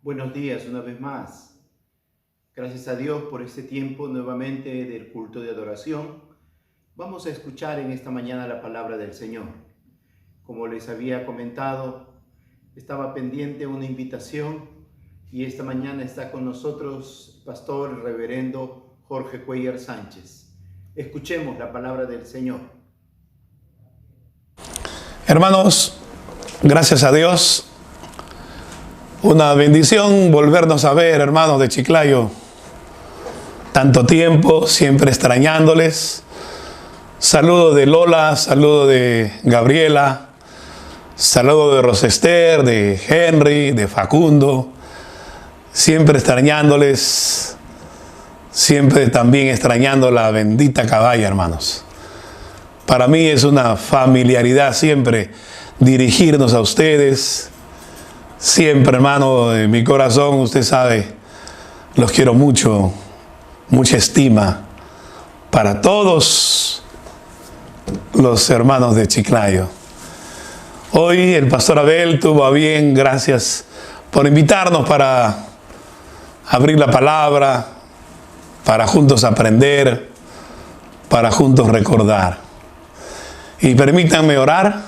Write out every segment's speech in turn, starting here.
Buenos días una vez más. Gracias a Dios por este tiempo nuevamente del culto de adoración. Vamos a escuchar en esta mañana la palabra del Señor. Como les había comentado, estaba pendiente una invitación y esta mañana está con nosotros el pastor reverendo Jorge Cuellar Sánchez. Escuchemos la palabra del Señor. Hermanos, gracias a Dios. Una bendición volvernos a ver, hermanos de Chiclayo. Tanto tiempo, siempre extrañándoles. Saludo de Lola, saludo de Gabriela, saludo de Rosester, de Henry, de Facundo. Siempre extrañándoles, siempre también extrañando la bendita caballa, hermanos. Para mí es una familiaridad siempre dirigirnos a ustedes. Siempre, hermano, en mi corazón, usted sabe, los quiero mucho, mucha estima para todos los hermanos de Chiclayo. Hoy el pastor Abel tuvo a bien, gracias por invitarnos para abrir la palabra, para juntos aprender, para juntos recordar. Y permítanme orar,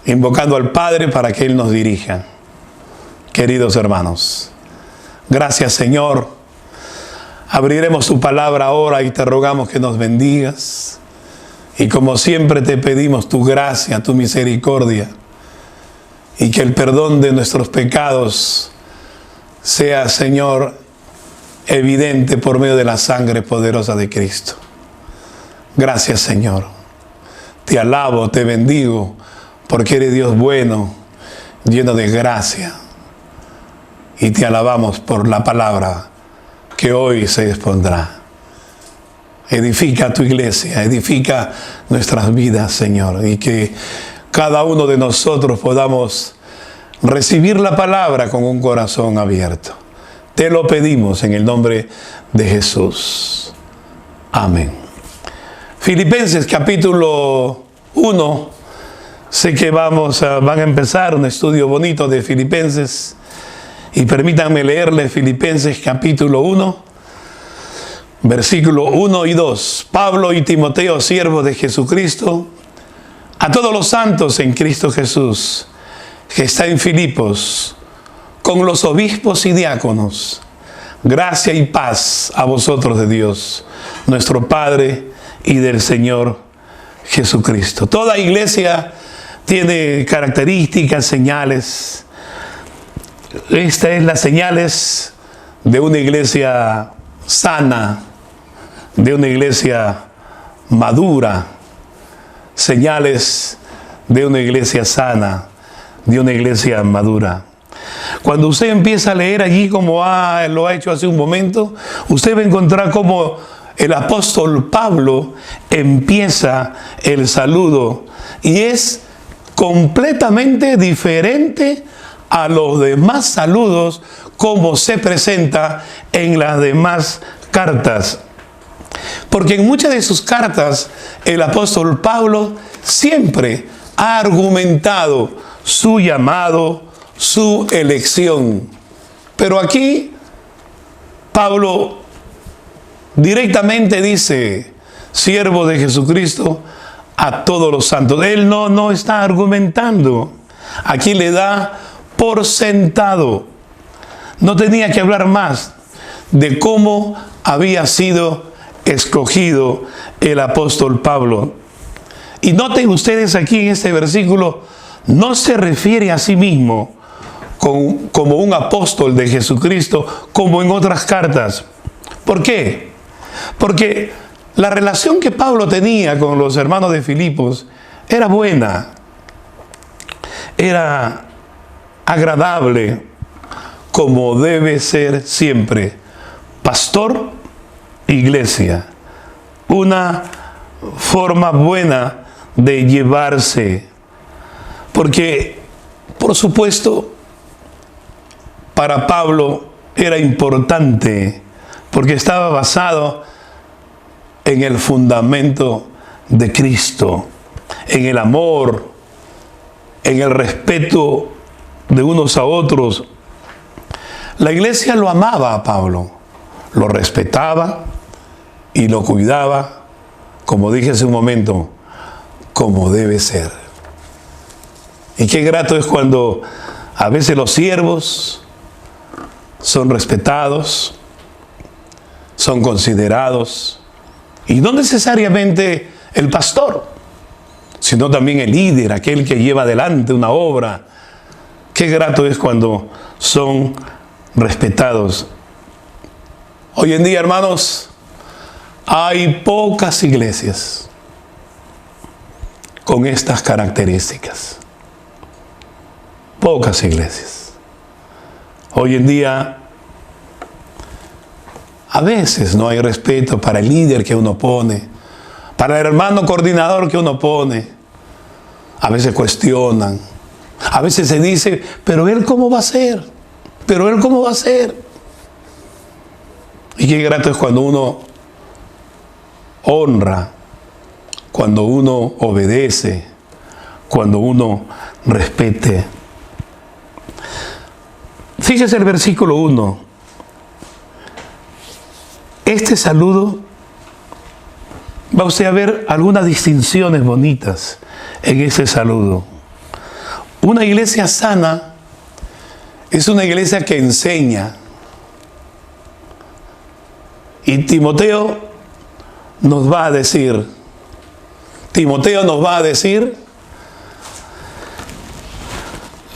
invocando al Padre para que Él nos dirija. Queridos hermanos, gracias Señor. Abriremos tu palabra ahora y te rogamos que nos bendigas. Y como siempre te pedimos tu gracia, tu misericordia. Y que el perdón de nuestros pecados sea, Señor, evidente por medio de la sangre poderosa de Cristo. Gracias Señor. Te alabo, te bendigo, porque eres Dios bueno, lleno de gracia. Y te alabamos por la palabra que hoy se expondrá. Edifica tu iglesia, edifica nuestras vidas, Señor. Y que cada uno de nosotros podamos recibir la palabra con un corazón abierto. Te lo pedimos en el nombre de Jesús. Amén. Filipenses capítulo 1. Sé que van a empezar un estudio bonito de Filipenses y permítanme leerles Filipenses capítulo 1, versículo 1 y 2. Pablo y Timoteo, siervos de Jesucristo, a todos los santos en Cristo Jesús, que está en Filipos, con los obispos y diáconos, gracia y paz a vosotros de Dios, nuestro Padre y del Señor Jesucristo. Toda iglesia tiene características, señales. Esta es las señales de una iglesia sana, de una iglesia madura. Señales de una iglesia sana, de una iglesia madura. Cuando usted empieza a leer allí como lo ha hecho hace un momento, usted va a encontrar como el apóstol Pablo empieza el saludo y es completamente diferente a los demás saludos como se presenta en las demás cartas. Porque en muchas de sus cartas el apóstol Pablo siempre ha argumentado su llamado, su elección. Pero aquí Pablo directamente dice, siervo de Jesucristo, a todos los santos. Él no está argumentando. Aquí le da por sentado. No tenía que hablar más de cómo había sido escogido el apóstol Pablo. Y noten ustedes aquí en este versículo, no se refiere a sí mismo como un apóstol de Jesucristo, como en otras cartas. ¿Por qué? Porque la relación que Pablo tenía con los hermanos de Filipos era buena, era agradable, como debe ser siempre. Pastor, iglesia, una forma buena de llevarse. Porque, por supuesto, para Pablo era importante, porque estaba basado en el fundamento de Cristo, en el amor, en el respeto de unos a otros, La iglesia lo amaba a Pablo, lo respetaba y lo cuidaba, como dije hace un momento, como debe ser. Y qué grato es cuando a veces los siervos son respetados, son considerados, y no necesariamente el pastor, sino también el líder, aquel que lleva adelante una obra. Qué grato es cuando son respetados. Hoy en día, hermanos, hay pocas iglesias con estas características. Pocas iglesias. Hoy en día, a veces no hay respeto para el líder que uno pone, para el hermano coordinador que uno pone. A veces cuestionan. A veces se dice, pero él cómo va a ser, pero él cómo va a ser. Y qué grato es cuando uno honra, cuando uno obedece, cuando uno respete. Fíjese el versículo 1. Este saludo, va usted a ver algunas distinciones bonitas en ese saludo. Una iglesia sana es una iglesia que enseña. Y Timoteo nos va a decir,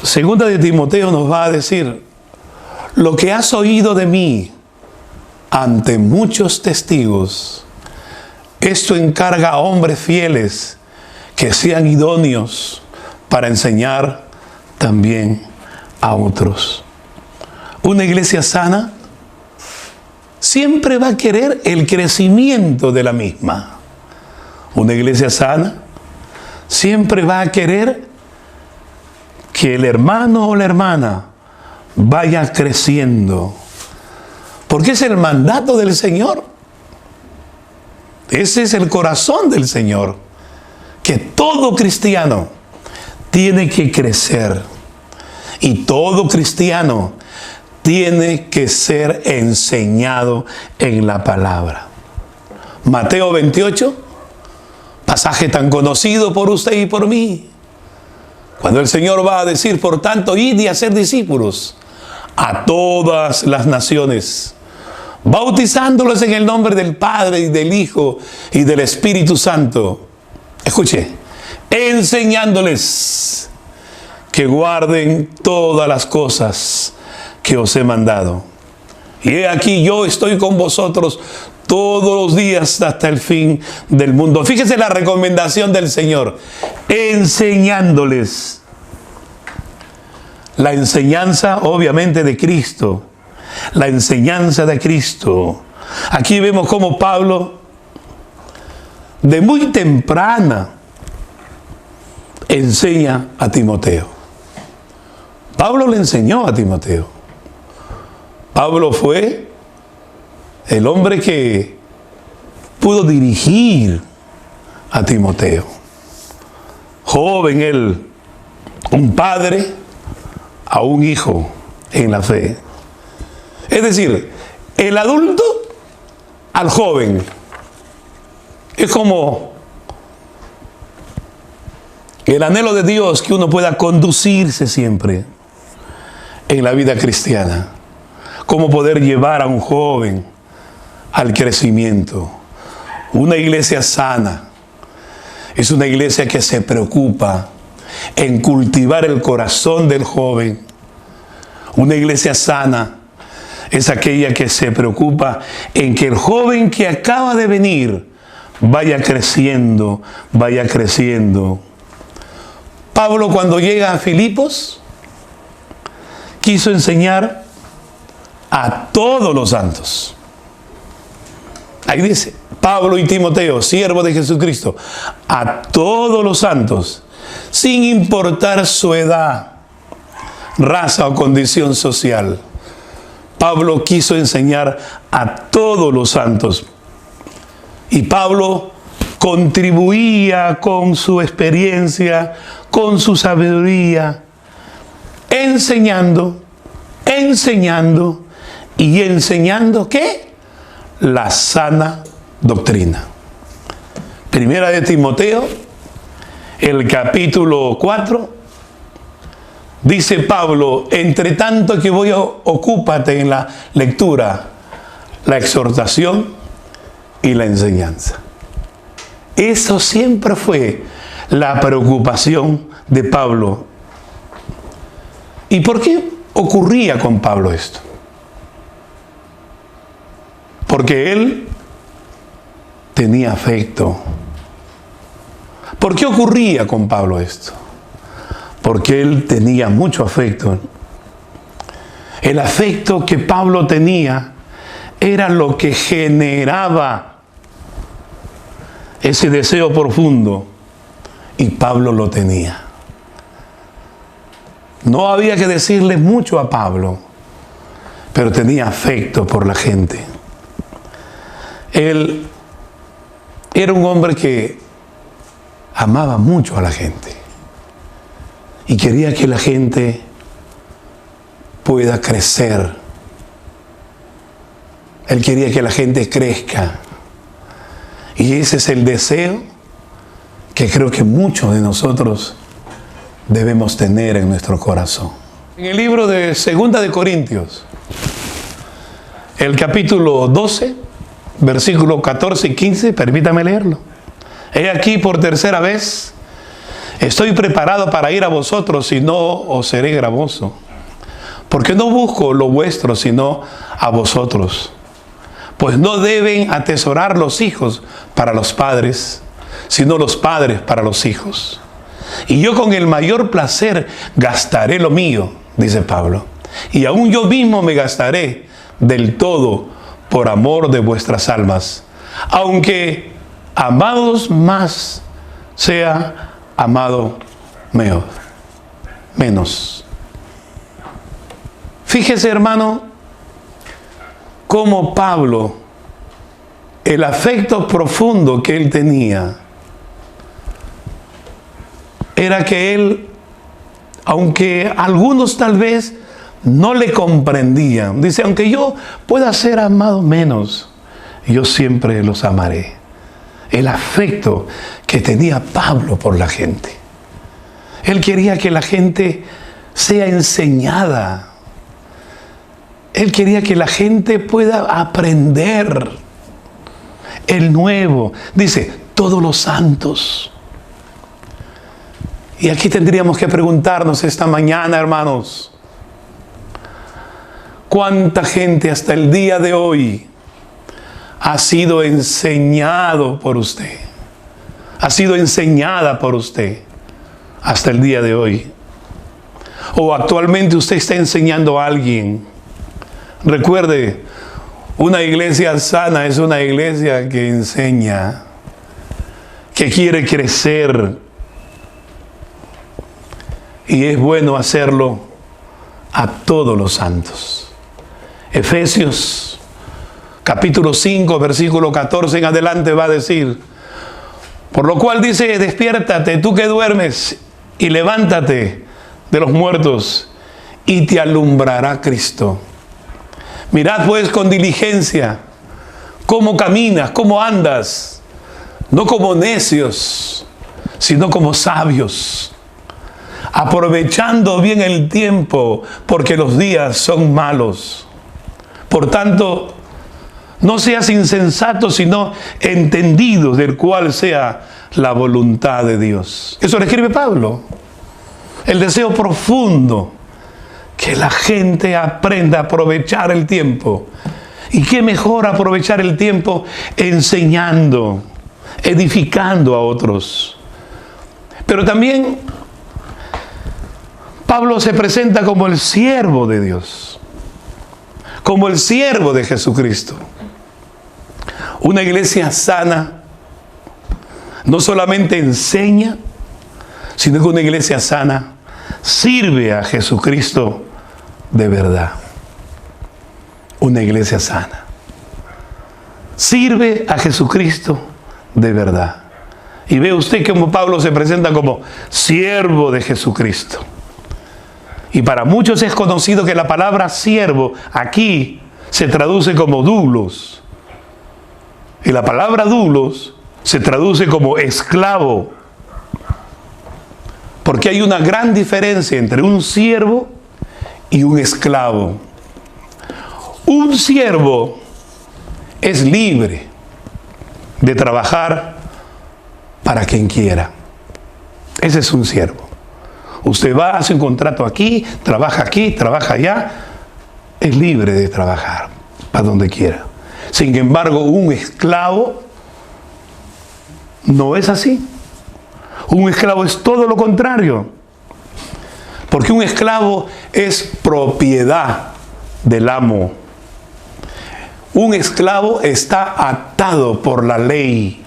segunda de Timoteo nos va a decir, lo que has oído de mí ante muchos testigos, esto encarga a hombres fieles que sean idóneos para enseñar también a otros. Una iglesia sana siempre va a querer el crecimiento de la misma. Una iglesia sana siempre va a querer que el hermano o la hermana vaya creciendo. Porque es el mandato del Señor. Ese es el corazón del Señor. Que todo cristiano tiene que crecer. Y todo cristiano tiene que ser enseñado en la palabra. Mateo 28, pasaje tan conocido por usted y por mí. Cuando el Señor va a decir, por tanto, id y hacer discípulos a todas las naciones, bautizándolos en el nombre del Padre y del Hijo y del Espíritu Santo. Escuche, enseñándoles que guarden todas las cosas que os he mandado. Y he aquí, yo estoy con vosotros todos los días hasta el fin del mundo. Fíjese la recomendación del Señor. Enseñándoles. La enseñanza, obviamente, de Cristo. La enseñanza de Cristo. Aquí vemos cómo Pablo, de muy temprana, enseña a Timoteo. Pablo le enseñó a Timoteo. Pablo fue el hombre que pudo dirigir a Timoteo. Joven él, un padre a un hijo en la fe. Es decir, el adulto al joven. Es como el anhelo de Dios que uno pueda conducirse siempre en la vida cristiana. Cómo poder llevar a un joven al crecimiento. Una iglesia sana es una iglesia que se preocupa en cultivar el corazón del joven. Una iglesia sana es aquella que se preocupa en que el joven que acaba de venir vaya creciendo, vaya creciendo. Pablo, cuando llega a Filipos, quiso enseñar a todos los santos. Ahí dice, Pablo y Timoteo, siervos de Jesucristo, a todos los santos, sin importar su edad, raza o condición social. Pablo quiso enseñar a todos los santos. Y Pablo contribuía con su experiencia, con su sabiduría, enseñando enseñando y enseñando ¿qué? La sana doctrina. Primera de Timoteo, el capítulo 4, dice Pablo, entre tanto que voy, ocúpate en la lectura, la exhortación y la enseñanza. Eso siempre fue la preocupación de Pablo. ¿Y por qué ocurría con Pablo esto? Porque él tenía afecto. ¿Por qué ocurría con Pablo esto? Porque él tenía mucho afecto. El afecto que Pablo tenía era lo que generaba ese deseo profundo, y Pablo lo tenía. No había que decirle mucho a Pablo, pero tenía afecto por la gente. Él era un hombre que amaba mucho a la gente y quería que la gente pueda crecer. Él quería que la gente crezca. Y ese es el deseo que creo que muchos de nosotros debemos tener en nuestro corazón. En el libro de 2 de Corintios, el capítulo 12, versículos 14 y 15, permítame leerlo. He aquí por tercera vez, estoy preparado para ir a vosotros y no os seré gravoso, porque no busco lo vuestro, sino a vosotros. Pues no deben atesorar los hijos para los padres, sino los padres para los hijos. Y yo con el mayor placer gastaré lo mío, dice Pablo, y aún yo mismo me gastaré del todo por amor de vuestras almas, aunque amados más sea amado menos. Fíjese, hermano, cómo Pablo, el afecto profundo que él tenía, era que él, aunque algunos tal vez no le comprendían, dice, aunque yo pueda ser amado menos, yo siempre los amaré. El afecto que tenía Pablo por la gente. Él quería que la gente sea enseñada. Él quería que la gente pueda aprender el nuevo. Dice, todos los santos. Y aquí tendríamos que preguntarnos esta mañana, hermanos, ¿cuánta gente hasta el día de hoy ha sido enseñado por usted? Ha sido enseñada por usted hasta el día de hoy. O actualmente usted está enseñando a alguien. Recuerde, una iglesia sana es una iglesia que enseña, que quiere crecer. Y es bueno hacerlo a todos los santos. Efesios capítulo 5, versículo 14 en adelante va a decir, por lo cual dice, despiértate tú que duermes y levántate de los muertos y te alumbrará Cristo. Mirad pues con diligencia cómo caminas, cómo andas, no como necios, sino como sabios, aprovechando bien el tiempo, porque los días son malos. Por tanto, no seas insensato, sino entendido del cual sea la voluntad de Dios. Eso le escribe Pablo. El deseo profundo, que la gente aprenda a aprovechar el tiempo. ¿Y qué mejor aprovechar el tiempo? Enseñando, edificando a otros. Pero también Pablo se presenta como el siervo de Dios, como el siervo de Jesucristo. Una iglesia sana no solamente enseña, sino que una iglesia sana sirve a Jesucristo de verdad. Una iglesia sana sirve a Jesucristo de verdad. Y ve usted cómo Pablo se presenta como siervo de Jesucristo. Y para muchos es conocido que la palabra siervo aquí se traduce como doulos. Y la palabra doulos se traduce como esclavo. Porque hay una gran diferencia entre un siervo y un esclavo. Un siervo es libre de trabajar para quien quiera. Ese es un siervo. Usted va, hace un contrato aquí, trabaja allá. Es libre de trabajar para donde quiera. Sin embargo, un esclavo no es así. Un esclavo es todo lo contrario. Porque un esclavo es propiedad del amo. Un esclavo está atado por la ley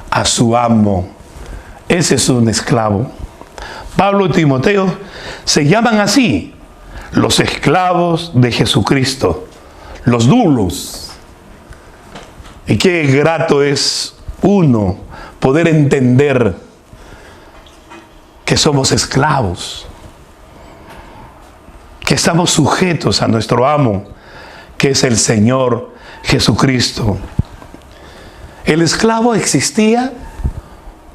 a su amo. Ese es un esclavo. Pablo y Timoteo se llaman así, los esclavos de Jesucristo, los doulos. Y qué grato es uno poder entender que somos esclavos, que estamos sujetos a nuestro amo, que es el Señor Jesucristo. El esclavo existía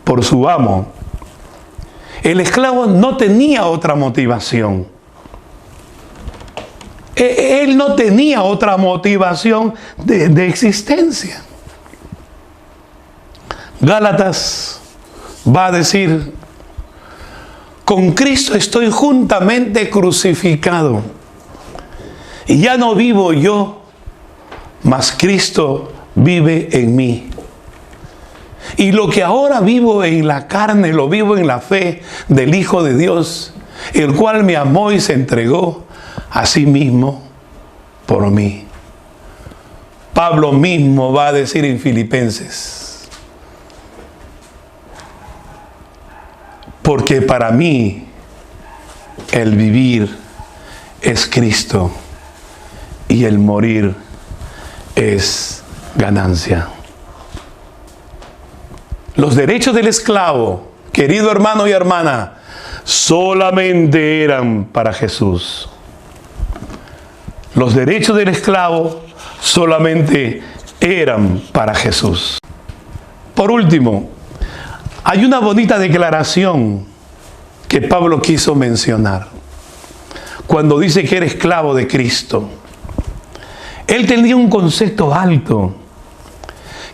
por su amo. El esclavo no tenía otra motivación. Él no tenía otra motivación de existencia. Gálatas va a decir: con Cristo estoy juntamente crucificado. Y ya no vivo yo, mas Cristo vive en mí. Y lo que ahora vivo en la carne, lo vivo en la fe del Hijo de Dios, el cual me amó y se entregó a sí mismo por mí. Pablo mismo va a decir en Filipenses: porque para mí el vivir es Cristo y el morir es ganancia. Los derechos del esclavo, querido hermano y hermana, solamente eran para Jesús. Los derechos del esclavo solamente eran para Jesús. Por último, hay una bonita declaración que Pablo quiso mencionar cuando dice que era esclavo de Cristo. Él tenía un concepto alto,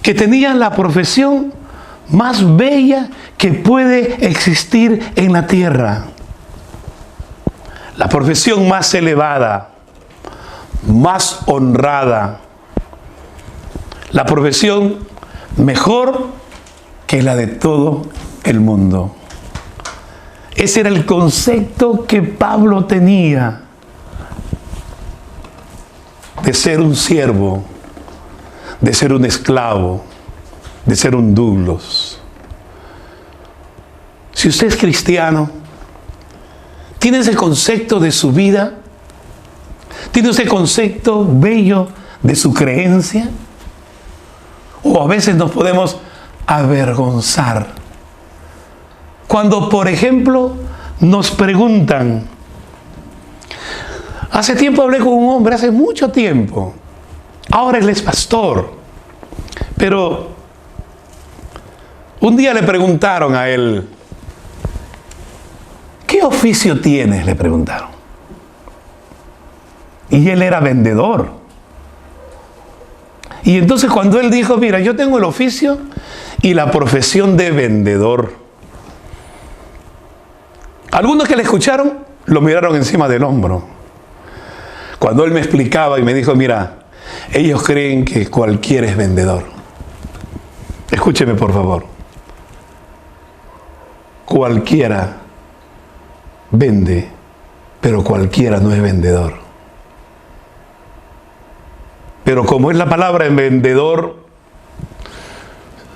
que tenía la profesión más bella que puede existir en la tierra. La profesión más elevada, más honrada. La profesión mejor que la de todo el mundo. Ese era el concepto que Pablo tenía de ser un siervo, de ser un esclavo, de ser un doulos. Si usted es cristiano, tiene ese concepto de su vida, tiene ese concepto bello de su creencia, o a veces nos podemos avergonzar cuando, por ejemplo, nos preguntan. Hace tiempo hablé con un hombre, hace mucho tiempo. Ahora él es pastor. Pero un día le preguntaron a él: ¿qué oficio tienes?, le preguntaron. Y él era vendedor. Y entonces cuando él dijo: mira, yo tengo el oficio y la profesión de vendedor, algunos que le escucharon lo miraron encima del hombro. Cuando él me explicaba y me dijo: mira, ellos creen que cualquiera es vendedor. Escúcheme, por favor. Cualquiera vende, pero cualquiera no es vendedor. Pero como es la palabra en vendedor,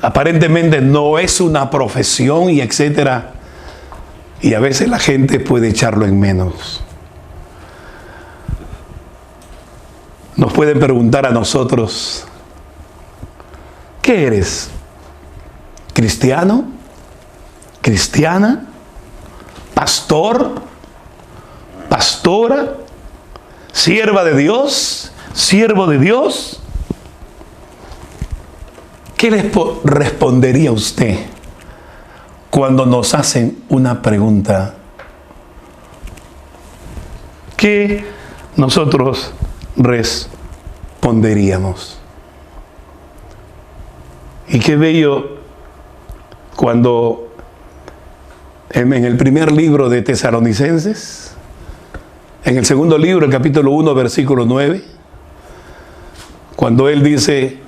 aparentemente no es una profesión y etcétera. Y a veces la gente puede echarlo en menos. Nos pueden preguntar a nosotros: ¿qué eres? ¿Cristiano? ¿Cristiana? ¿Pastor? pastora, sierva de Dios, siervo de Dios, ¿qué les respondería usted cuando nos hacen una pregunta? ¿Qué nosotros responderíamos? Y qué bello cuando en el primer libro de Tesalonicenses, en el segundo libro, el capítulo 1, versículo 9, cuando él dice: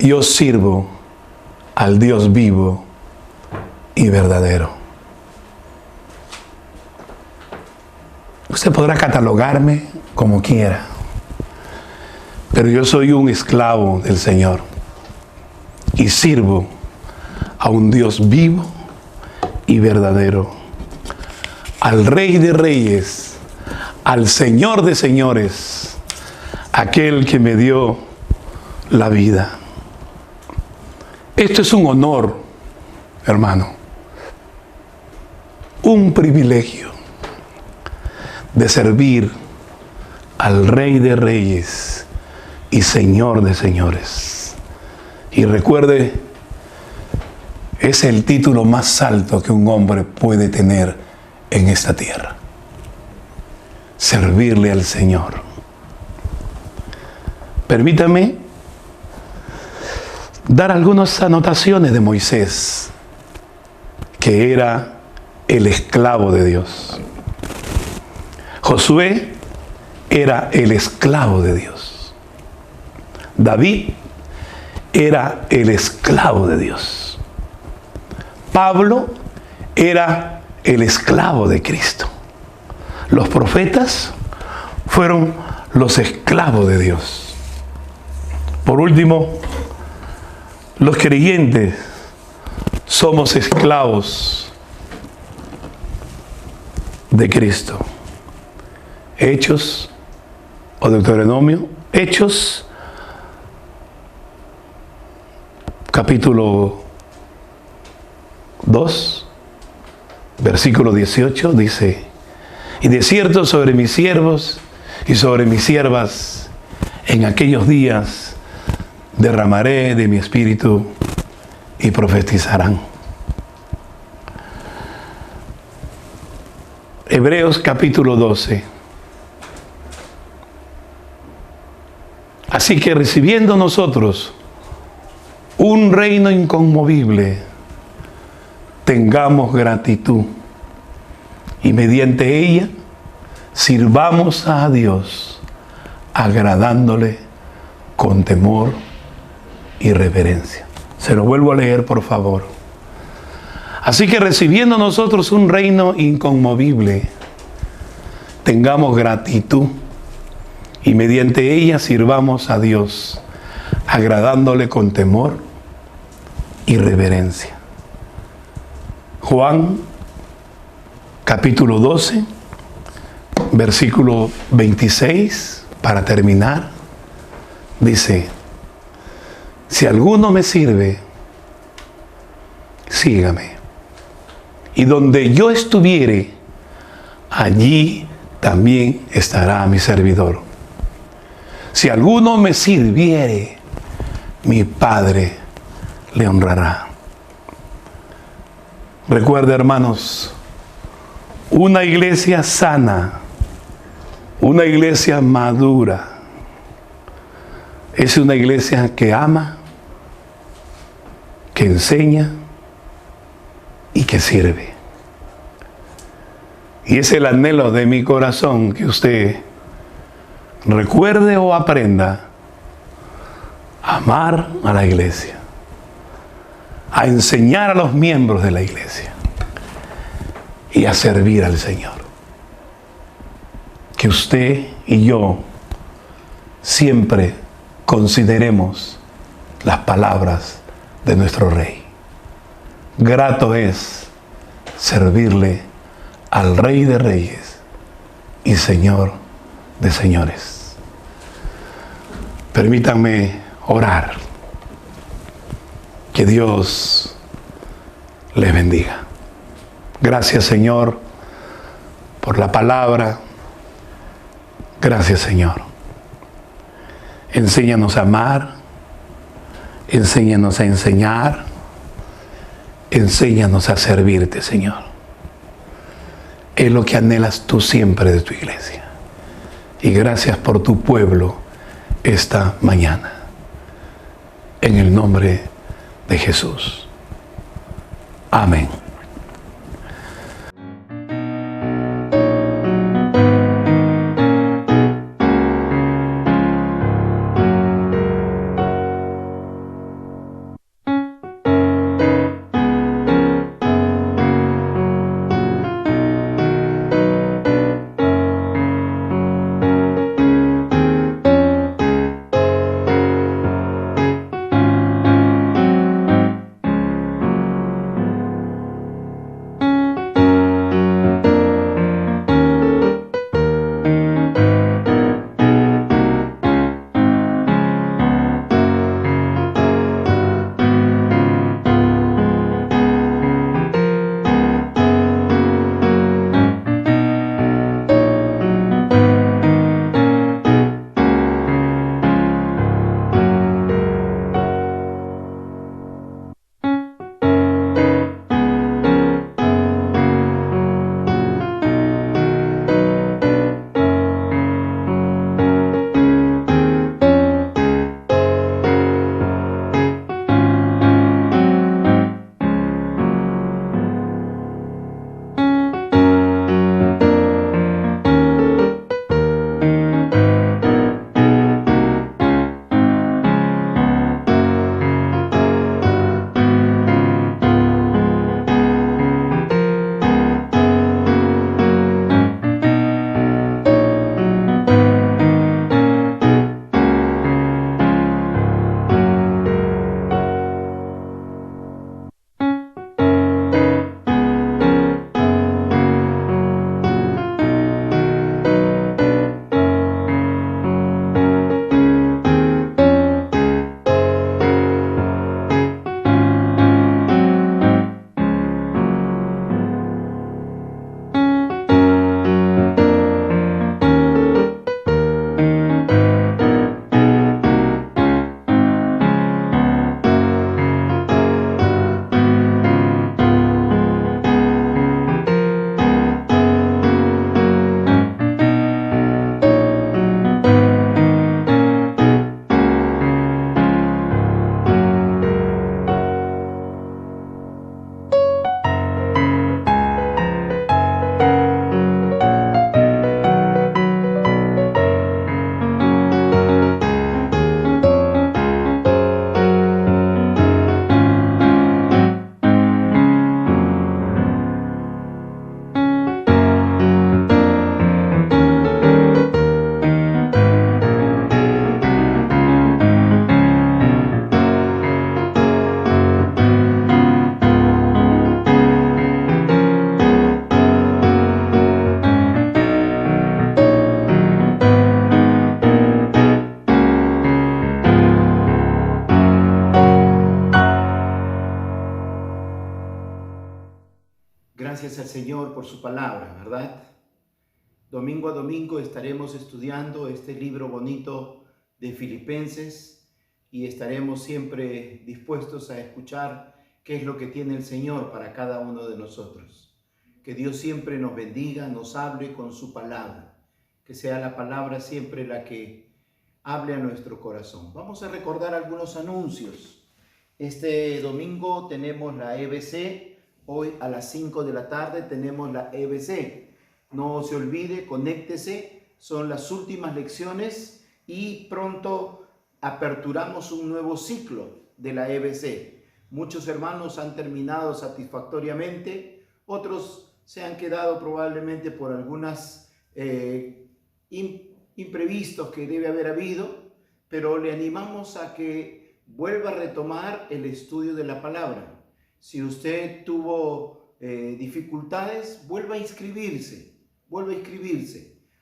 yo sirvo al Dios vivo y verdadero. Usted podrá catalogarme como quiera, pero yo soy un esclavo del Señor y sirvo a un Dios vivo y verdadero, al Rey de Reyes, al Señor de Señores, aquel que me dio la vida. Esto es un honor, hermano, un privilegio de servir al Rey de Reyes y Señor de Señores. Y recuerde, es el título más alto que un hombre puede tener en esta tierra: servirle al Señor. Permítame dar algunas anotaciones de Moisés, que era el esclavo de Dios. Josué era el esclavo de Dios. David era el esclavo de Dios. Pablo era el esclavo de Cristo. Los profetas fueron los esclavos de Dios. Por último, los creyentes somos esclavos de Cristo. Hechos o Deuteronomio, Hechos, capítulo 2, versículo 18, dice: y de cierto sobre mis siervos y sobre mis siervas en aquellos días derramaré de mi espíritu y profetizarán. Hebreos capítulo 12. Así que recibiendo nosotros un reino inconmovible, tengamos gratitud y mediante ella sirvamos a Dios, agradándole con temor y reverencia. Se lo vuelvo a leer, por favor. Así que recibiendo nosotros un reino inconmovible, tengamos gratitud y mediante ella sirvamos a Dios, agradándole con temor y reverencia. Juan, capítulo 12, versículo 26, para terminar, dice: si alguno me sirve, sígame. Y donde yo estuviere, allí también estará mi servidor. Si alguno me sirviere, mi Padre le honrará. Recuerda, hermanos, una iglesia sana, una iglesia madura, es una iglesia que ama, que enseña y que sirve. Y es el anhelo de mi corazón que usted recuerde o aprenda a amar a la iglesia, a enseñar a los miembros de la iglesia y a servir al Señor. Que usted y yo siempre consideremos las palabras de nuestro Rey. Grato es servirle al Rey de Reyes y Señor de Señores. Permítanme orar. Que Dios les bendiga. Gracias, Señor, por la palabra. Gracias, Señor. Enséñanos a amar, enséñanos a enseñar, enséñanos a servirte, Señor. Es lo que anhelas tú siempre de tu iglesia. Y gracias por tu pueblo esta mañana. En el nombre de Jesús. Amén. Gracias al Señor por su palabra, ¿verdad? Domingo a domingo estaremos estudiando este libro bonito de Filipenses y estaremos siempre dispuestos a escuchar qué es lo que tiene el Señor para cada uno de nosotros. Que Dios siempre nos bendiga, nos hable con su palabra, que sea la palabra siempre la que hable a nuestro corazón. Vamos a recordar algunos anuncios. Este domingo tenemos la EBC. Hoy a las 5 de la tarde tenemos la EBC. No se olvide, conéctese, son las últimas lecciones y pronto aperturamos un nuevo ciclo de la EBC. Muchos hermanos han terminado satisfactoriamente, otros se han quedado probablemente por algunos imprevistos que debe haber habido, pero le animamos a que vuelva a retomar el estudio de la palabra. Si usted tuvo dificultades, vuelva a inscribirse.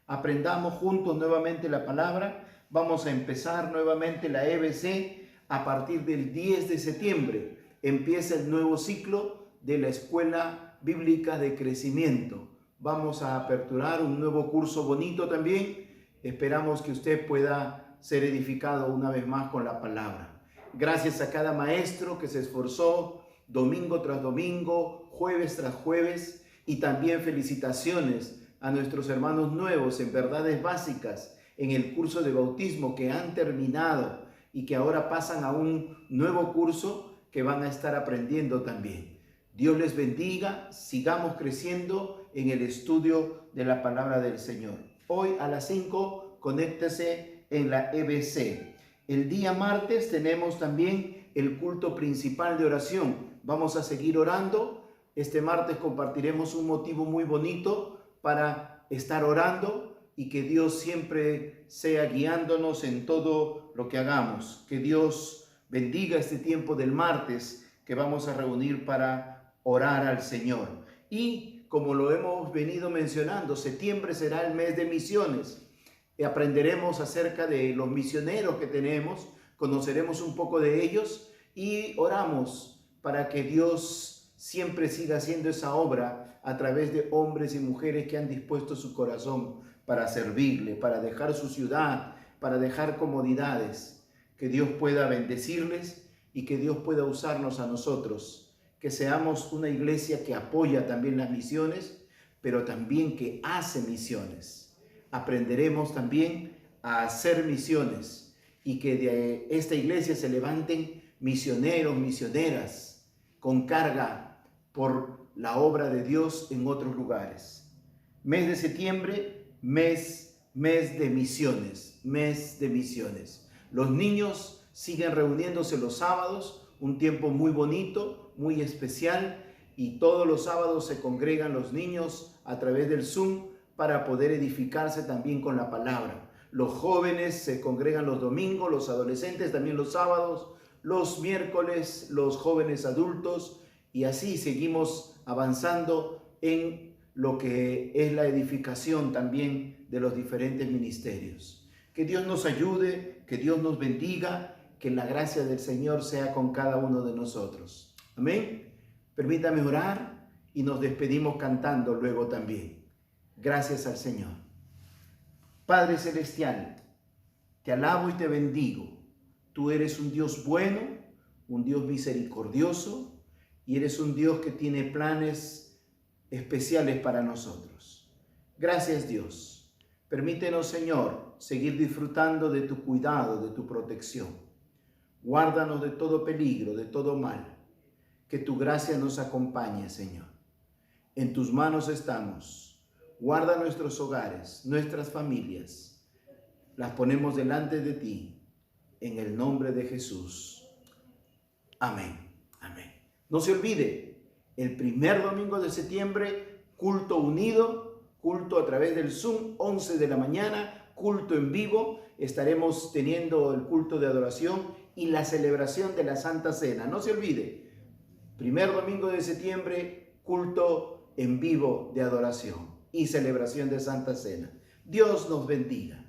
Aprendamos juntos nuevamente la palabra. Vamos a empezar nuevamente la EBC a partir del 10 de septiembre. Empieza el nuevo ciclo de la Escuela Bíblica de Crecimiento. vamos a aperturar un nuevo curso bonito también. Esperamos que usted pueda ser edificado una vez más con la palabra. Gracias a cada maestro que se esforzó domingo tras domingo, jueves tras jueves, y también felicitaciones a nuestros hermanos nuevos en verdades básicas en el curso de bautismo que han terminado y que ahora pasan a un nuevo curso que van a estar aprendiendo también. Dios les bendiga, sigamos creciendo en el estudio de la palabra del Señor. Hoy a las 5, conéctese en la EBC. El día martes tenemos también el culto principal de oración. Vamos a seguir orando. Este martes compartiremos un motivo muy bonito para estar orando y que Dios siempre sea guiándonos en todo lo que hagamos. Que Dios bendiga este tiempo del martes que vamos a reunir para orar al Señor. Y como lo hemos venido mencionando, septiembre será el mes de misiones. Aprenderemos acerca de los misioneros que tenemos, conoceremos un poco de ellos y oramos para que Dios siempre siga haciendo esa obra a través de hombres y mujeres que han dispuesto su corazón para servirle, para dejar su ciudad, para dejar comodidades. Que Dios pueda bendecirles y que Dios pueda usarnos a nosotros, que seamos una iglesia que apoya también las misiones, pero también que hace misiones. Aprenderemos también a hacer misiones y que de esta iglesia se levanten misioneros, misioneras con carga por la obra de Dios en otros lugares. Mes de septiembre, mes de misiones, mes de misiones. Los niños siguen reuniéndose los sábados, un tiempo muy bonito, muy especial, y todos los sábados se congregan los niños a través del Zoom para poder edificarse también con la palabra. Los jóvenes se congregan los domingos, los adolescentes también los sábados, los miércoles los jóvenes adultos, y así seguimos avanzando en lo que es la edificación también de los diferentes ministerios. Que Dios nos ayude, que Dios nos bendiga, que la gracia del Señor sea con cada uno de nosotros. Amén. Permítame orar y nos despedimos cantando luego también. Gracias al Señor. Padre Celestial, te alabo y te bendigo. Tú eres un Dios bueno, un Dios misericordioso, y eres un Dios que tiene planes especiales para nosotros. Gracias, Dios. Permítenos, Señor, seguir disfrutando de tu cuidado, de tu protección. Guárdanos de todo peligro, de todo mal. Que tu gracia nos acompañe, Señor. En tus manos estamos. Guarda nuestros hogares, nuestras familias. Las ponemos delante de ti, en el nombre de Jesús. Amén. Amén. No se olvide, el primer domingo de septiembre, culto unido, culto a través del Zoom, 11 de la mañana, culto en vivo. Estaremos teniendo el culto de adoración y la celebración de la Santa Cena. No se olvide, primer domingo de septiembre, culto en vivo de adoración y celebración de Santa Cena. Dios nos bendiga.